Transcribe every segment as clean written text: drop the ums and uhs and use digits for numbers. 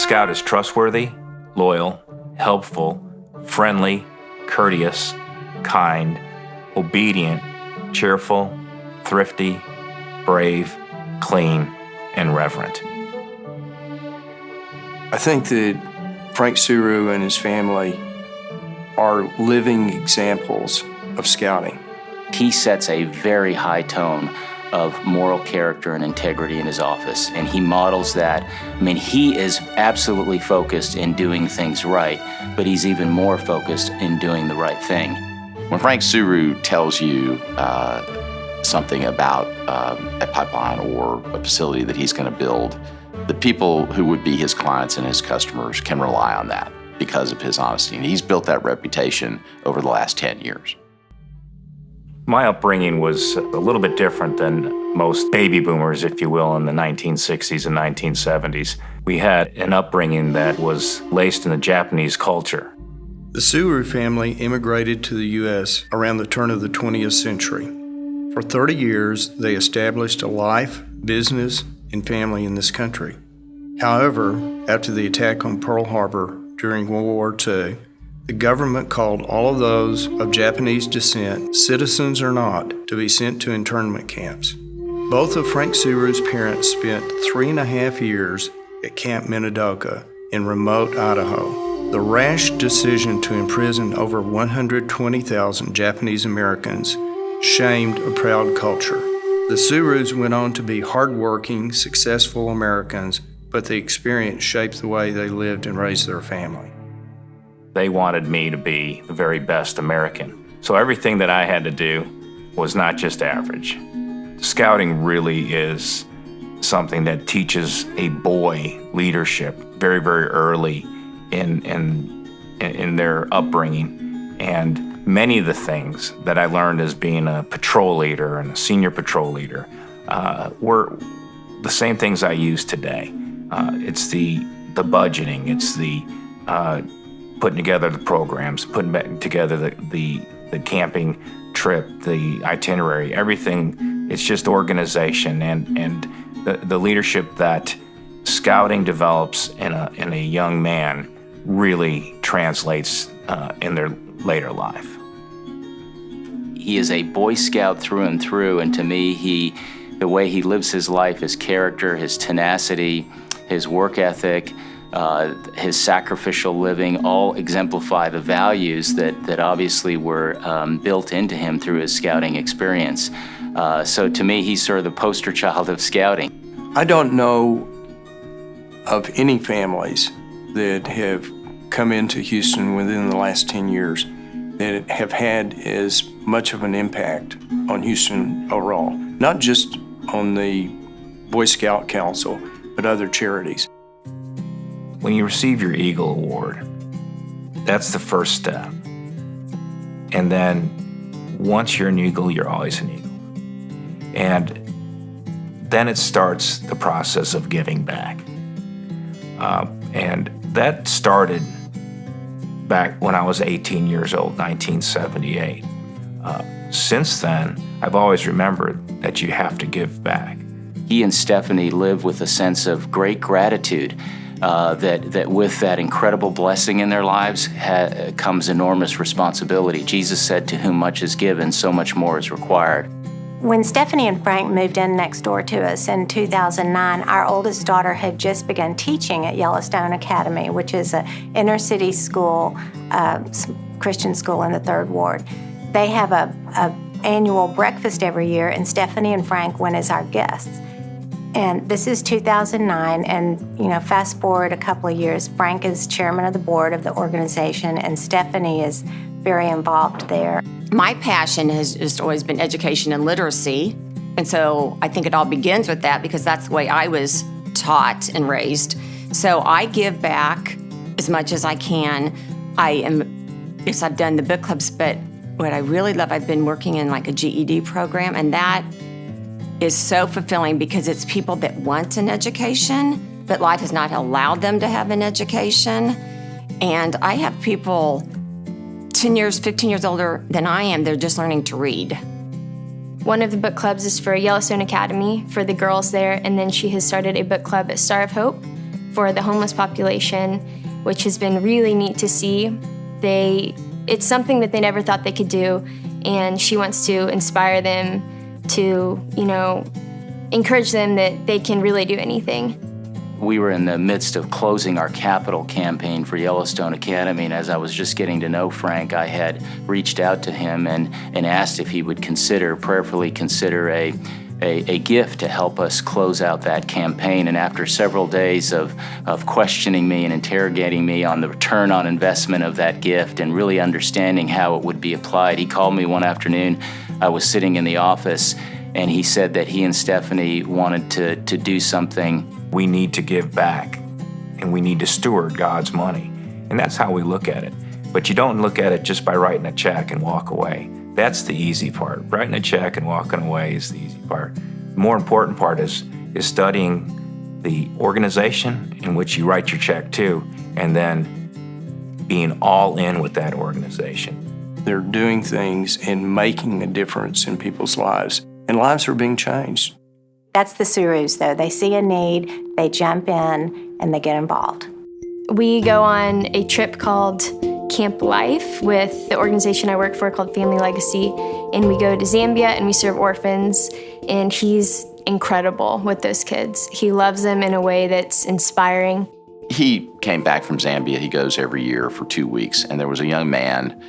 Scout is trustworthy, loyal, helpful, friendly, courteous, kind, obedient, cheerful, thrifty, brave, clean, and reverent. I think that Frank Tsuru and his family are living examples of scouting. He sets a very high tone of moral character and integrity in his office, and he models that. I mean, he is absolutely focused in doing things right, but he's even more focused in doing the right thing. When Frank Tsuru tells you something about a pipeline or a facility that he's going to build, the people who would be his clients and his customers can rely on that because of his honesty. And he's built that reputation over the last 10 years. My upbringing was a little bit different than most baby boomers, if you will, in the 1960s and 1970s. We had an upbringing that was laced in the Japanese culture. The Tsuru family immigrated to the U.S. around the turn of the 20th century. For 30 years, they established a life, business, and family in this country. However, after the attack on Pearl Harbor during World War II, the government called all of those of Japanese descent, citizens or not, to be sent to internment camps. Both of Frank Tsuru's parents spent 3.5 years at Camp Minidoka in remote Idaho. The rash decision to imprison over 120,000 Japanese Americans shamed a proud culture. The Tsurus went on to be hardworking, successful Americans, but the experience shaped the way they lived and raised their family. They wanted me to be the very best American. So everything that I had to do was not just average. Scouting really is something that teaches a boy leadership very, very early in their upbringing. And many of the things that I learned as being a patrol leader and a senior patrol leader were the same things I use today. It's the budgeting, it's the putting together the programs, putting back together the camping trip, the itinerary, everything. It's just organization and the leadership that scouting develops in a young man really translates in their later life. He is a Boy Scout through and through, and to me, the way he lives his life, his character, his tenacity, his work ethic, his sacrificial living, all exemplify the values that obviously were built into him through his scouting experience. So to me, he's sort of the poster child of scouting. I don't know of any families that have come into Houston within the last 10 years that have had as much of an impact on Houston overall, not just on the Boy Scout Council, but other charities. When you receive your Eagle Award, that's the first step. And then once you're an Eagle, you're always an Eagle. And then it starts the process of giving back. And that started back when I was 18 years old, 1978. Since then, I've always remembered that you have to give back. He and Stephanie live with a sense of great gratitude that with that incredible blessing in their lives comes enormous responsibility. Jesus said, "To whom much is given, so much more is required." When Stephanie and Frank moved in next door to us in 2009, our oldest daughter had just begun teaching at Yellowstone Academy, which is an inner city school, Christian school in the 3rd Ward. They have a annual breakfast every year, and Stephanie and Frank went as our guests. And this is 2009, and fast forward a couple of years, Frank is chairman of the board of the organization, and Stephanie is very involved there. My passion has just always been education and literacy, and so I think it all begins with that because that's the way I was taught and raised. So I give back as much as I can. I've done the book clubs, but what I really love, I've been working in like a GED program, and that is so fulfilling because it's people that want an education, but life has not allowed them to have an education. And I have people 10 years, 15 years older than I am, they're just learning to read. One of the book clubs is for Yellowstone Academy for the girls there, and then she has started a book club at Star of Hope for the homeless population, which has been really neat to see. It's something that they never thought they could do, and she wants to inspire them to, encourage them that they can really do anything. We were in the midst of closing our capital campaign for Yellowstone Academy, and as I was just getting to know Frank, I had reached out to him and asked if he would prayerfully consider a gift to help us close out that campaign. And after several days of questioning me and interrogating me on the return on investment of that gift and really understanding how it would be applied, he called me one afternoon. I was sitting in the office, and he said that he and Stephanie wanted to do something. We need to give back, and we need to steward God's money. And that's how we look at it. But you don't look at it just by writing a check and walk away. That's the easy part. Writing a check and walking away is the easy part. The more important part is studying the organization in which you write your check to, and then being all in with that organization. They're doing things and making a difference in people's lives, and lives are being changed. That's the Tsurus, though. They see a need, they jump in, and they get involved. We go on a trip called Camp Life with the organization I work for called Family Legacy, and we go to Zambia and we serve orphans, and he's incredible with those kids. He loves them in a way that's inspiring. He came back from Zambia. He goes every year for 2 weeks, and there was a young man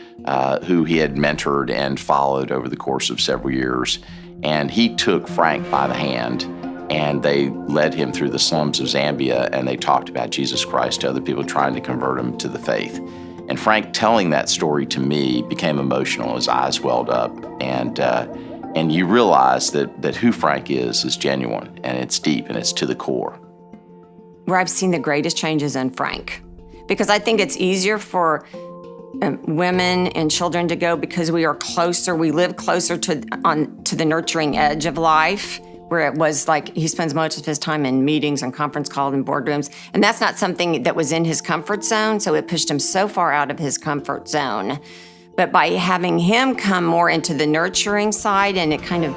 who he had mentored and followed over the course of several years, and he took Frank by the hand, and they led him through the slums of Zambia, and they talked about Jesus Christ to other people, trying to convert them to the faith. And Frank telling that story to me became emotional. His eyes welled up, and you realize that who Frank is genuine, and it's deep, and it's to the core. Where I've seen the greatest changes in Frank, because I think it's easier for women and children to go because we are closer, we live closer to the nurturing edge of life, where it was like he spends most of his time in meetings and conference calls and boardrooms, and that's not something that was in his comfort zone, so it pushed him so far out of his comfort zone. But by having him come more into the nurturing side and it kind of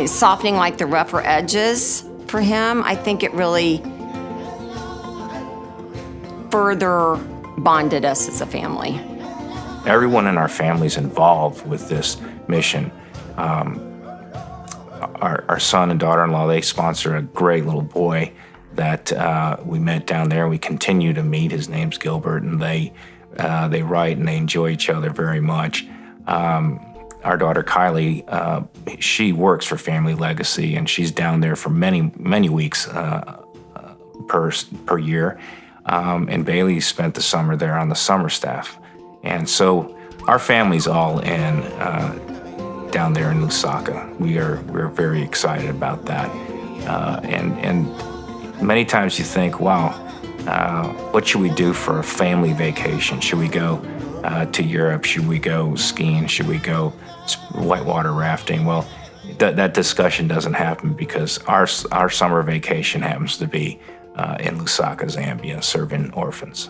softening like the rougher edges for him, I think it really further bonded us as a family. Everyone in our family's involved with this mission. Our son and daughter-in-law, they sponsor a great little boy that we met down there. We continue to meet. His name's Gilbert, and they write and they enjoy each other very much. Our daughter Kylie, she works for Family Legacy, and she's down there for many weeks per year. And Bailey spent the summer there on the summer staff. And so our family's all in down there in Lusaka. We're very excited about that. And many times you think, wow, what should we do for a family vacation? Should we go to Europe? Should we go skiing? Should we go whitewater rafting? Well, that discussion doesn't happen because our summer vacation happens to be in Lusaka, Zambia, serving orphans.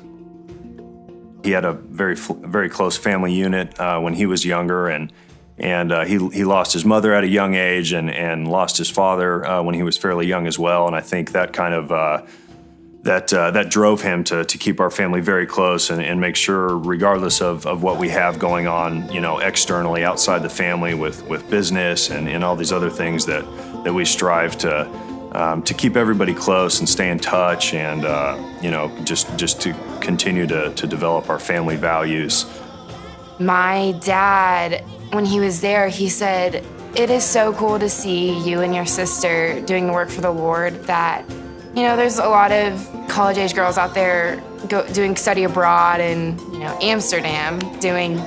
He had a very close family unit when he was younger, and he lost his mother at a young age and lost his father when he was fairly young as well. And I think that kind of that drove him to keep our family very close and make sure, regardless of what we have going on, externally outside the family with business and all these other things that we strive to keep everybody close and stay in touch and just to continue to develop our family values. My dad, when he was there, he said, "It is so cool to see you and your sister doing the work for the Lord that, there's a lot of college-age girls out there doing study abroad in, Amsterdam, doing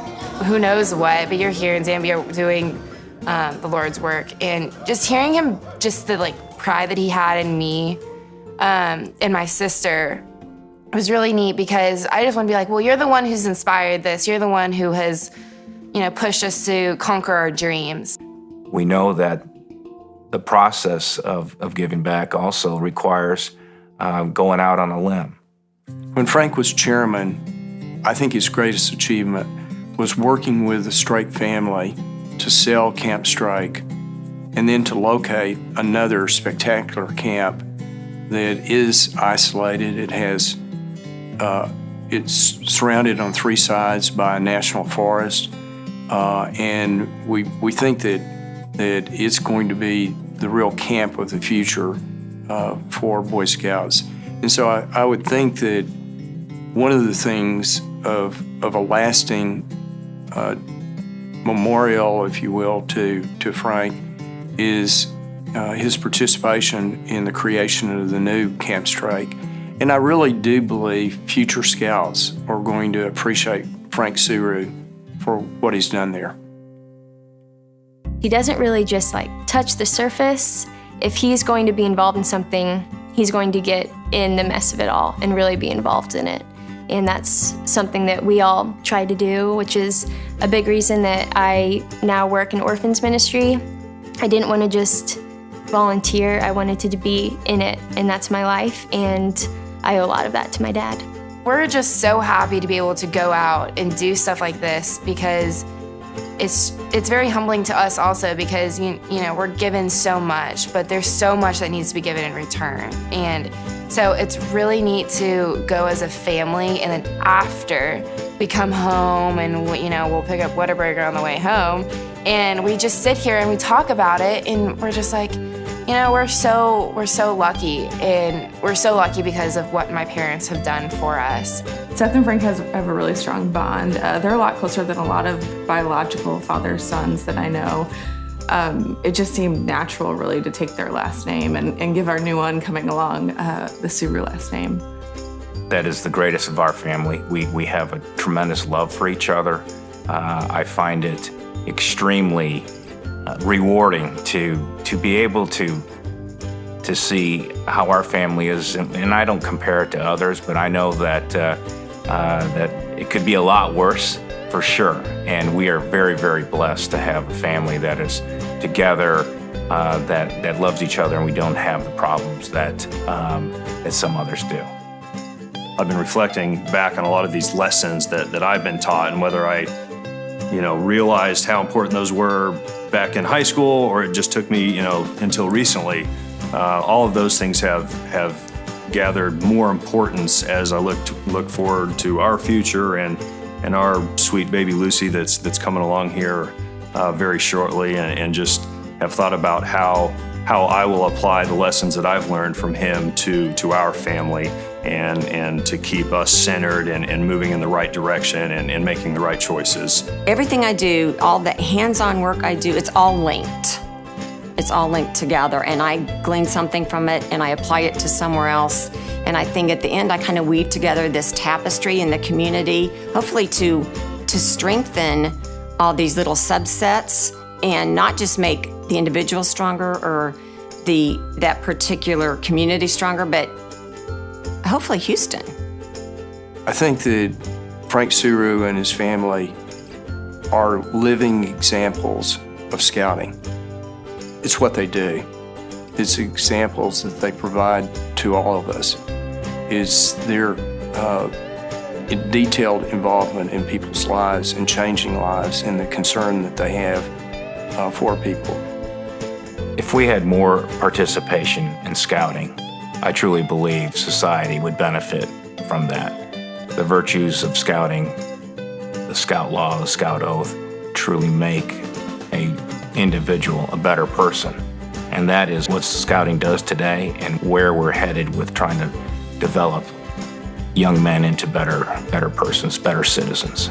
who knows what, but you're here in Zambia doing the Lord's work." And just hearing him, just the pride that he had in me and my sister was really neat, because I just want to be like, well, you're the one who's inspired this. You're the one who has, pushed us to conquer our dreams. We know that the process of giving back also requires going out on a limb. When Frank was chairman, I think his greatest achievement was working with the Strike family to sell Camp Strike and then to locate another spectacular camp that is isolated. It's surrounded on 3 sides by a national forest, and we think that it's going to be the real camp of the future for Boy Scouts. And so I would think that one of the things of a lasting memorial, if you will, to Frank is his participation in the creation of the new Camp Strake. And I really do believe future Scouts are going to appreciate Frank Tsuru for what he's done there. He doesn't really just touch the surface. If he's going to be involved in something, he's going to get in the mess of it all and really be involved in it. And that's something that we all try to do, which is a big reason that I now work in orphans ministry. I didn't want to just volunteer. I wanted to be in it, and that's my life. And I owe a lot of that to my dad. We're just so happy to be able to go out and do stuff like this because it's very humbling to us also because you know we're given so much, but there's so much that needs to be given in return. And so it's really neat to go as a family, and then after we come home and we'll pick up Whataburger on the way home, and we just sit here and we talk about it, and we're just like, we're so lucky, and we're so lucky because of what my parents have done for us. Seth and Frank have a really strong bond. They're a lot closer than a lot of biological father's sons that I know. It just seemed natural, really, to take their last name and give our new one coming along the Tsuru last name. That is the greatest of our family. We have a tremendous love for each other. I find it extremely rewarding to be able to see how our family is, and I don't compare it to others, but I know that that it could be a lot worse for sure. And we are very, very blessed to have a family that is together, that loves each other, and we don't have the problems that some others do. I've been reflecting back on a lot of these lessons that I've been taught, and whether I realized how important those were back in high school, or it just took me, until recently. All of those things have gathered more importance as I look forward to our future and our sweet baby Lucy that's coming along here very shortly, and just have thought about how I will apply the lessons that I've learned from him to our family, and to keep us centered and moving in the right direction and making the right choices. Everything I do, all the hands-on work I do, it's all linked. It's all linked together, and I glean something from it and I apply it to somewhere else. And I think at the end I kind of weave together this tapestry in the community, hopefully to strengthen all these little subsets and not just make the individual stronger or that particular community stronger, but hopefully Houston. I think that Frank Tsuru and his family are living examples of scouting. It's what they do. It's examples that they provide to all of us. It's their detailed involvement in people's lives and changing lives, and the concern that they have for people. If we had more participation in scouting, I truly believe society would benefit from that. The virtues of scouting, the scout law, the scout oath, truly make an individual a better person. And that is what scouting does today, and where we're headed with trying to develop young men into better persons, better citizens.